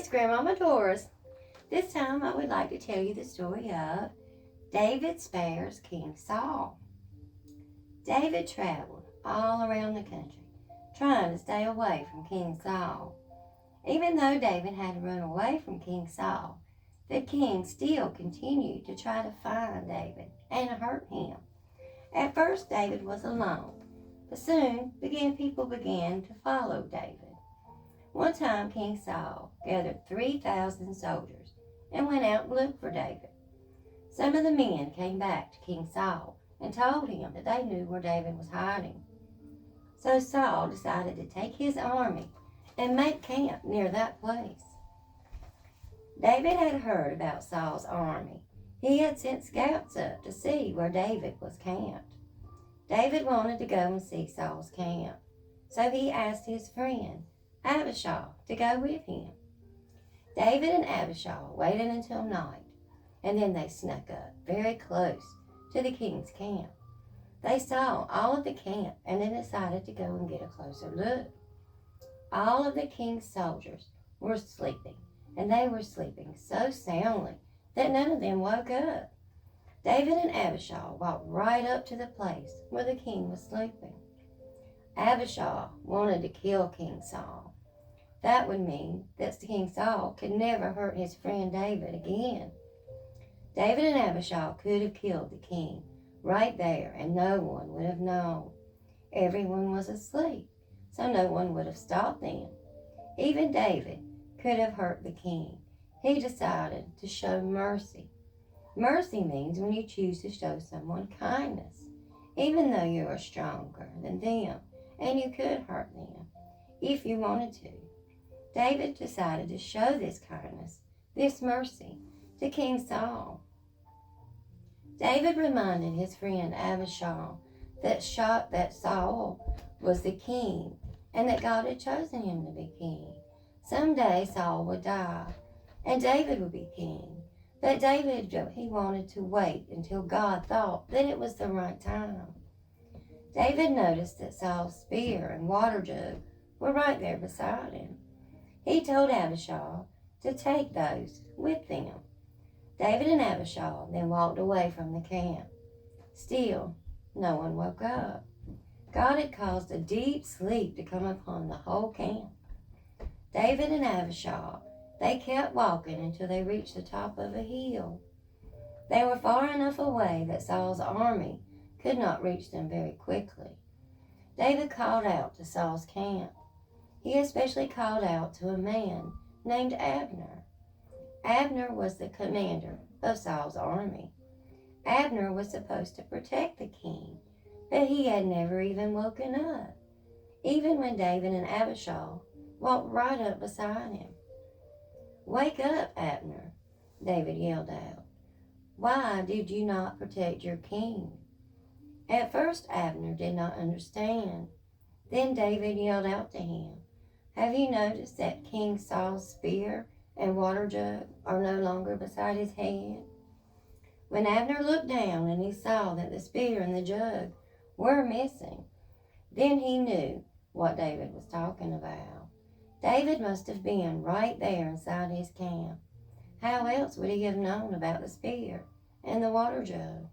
it's Grandmama Doris. This time I would like to tell you the story of David spares King Saul. David traveled all around the country, trying to stay away from King Saul. Even though David had to run away from King Saul, the king still continued to try to find David and hurt him. At first David was alone, but soon people began to follow David. One time King Saul gathered 3,000 soldiers and went out and looked for David. Some of the men came back to King Saul and told him that they knew where David was hiding. So Saul decided to take his army and make camp near that place. David had heard about Saul's army. He had sent scouts up to see where David was camped. David wanted to go and see Saul's camp, so he asked his friend Abishai to go with him. David and Abishai waited until night, and then they snuck up very close to the king's camp. They saw all of the camp and they decided to go and get a closer look. All of the king's soldiers were sleeping, and they were sleeping so soundly that none of them woke up. David and Abishai walked right up to the place where the king was sleeping. Abishai wanted to kill King Saul. That would mean that King Saul could never hurt his friend David again. David and Abishai could have killed the king right there, and no one would have known. Everyone was asleep, so no one would have stopped them. Even David could have hurt the king. He decided to show mercy. Mercy means when you choose to show someone kindness, even though you are stronger than them, and you could hurt them if you wanted to. David decided to show this kindness, this mercy, to King Saul. David reminded his friend Abishai that Saul was the king and that God had chosen him to be king. Someday Saul would die and David would be king. But David, he wanted to wait until God thought that it was the right time. David noticed that Saul's spear and water jug were right there beside him. He told Abishai to take those with them. David and Abishai then walked away from the camp. Still, no one woke up. God had caused a deep sleep to come upon the whole camp. David and Abishai, they kept walking until they reached the top of a hill. They were far enough away that Saul's army could not reach them very quickly. David called out to Saul's camp. He especially called out to a man named Abner. Abner was the commander of Saul's army. Abner was supposed to protect the king, but he had never even woken up, even when David and Abishai walked right up beside him. "Wake up, Abner," David yelled out. "Why did you not protect your king?" At first Abner did not understand. Then David yelled out to him, "Have you noticed that King Saul's spear and water jug are no longer beside his head?" When Abner looked down and he saw that the spear and the jug were missing, then he knew what David was talking about. David must have been right there inside his camp. How else would he have known about the spear and the water jug?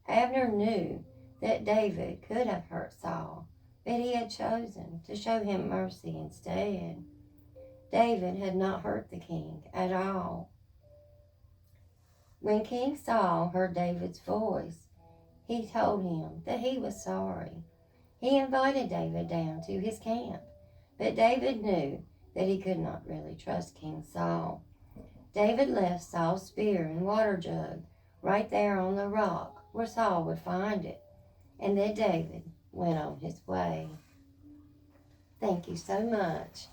Abner knew that David could have hurt Saul, but he had chosen to show him mercy instead. David had not hurt the king at all. When King Saul heard David's voice, he told him that he was sorry. He invited David down to his camp, but David knew that he could not really trust King Saul. David left Saul's spear and water jug right there on the rock where Saul would find it, and then David went on his way. Thank you so much.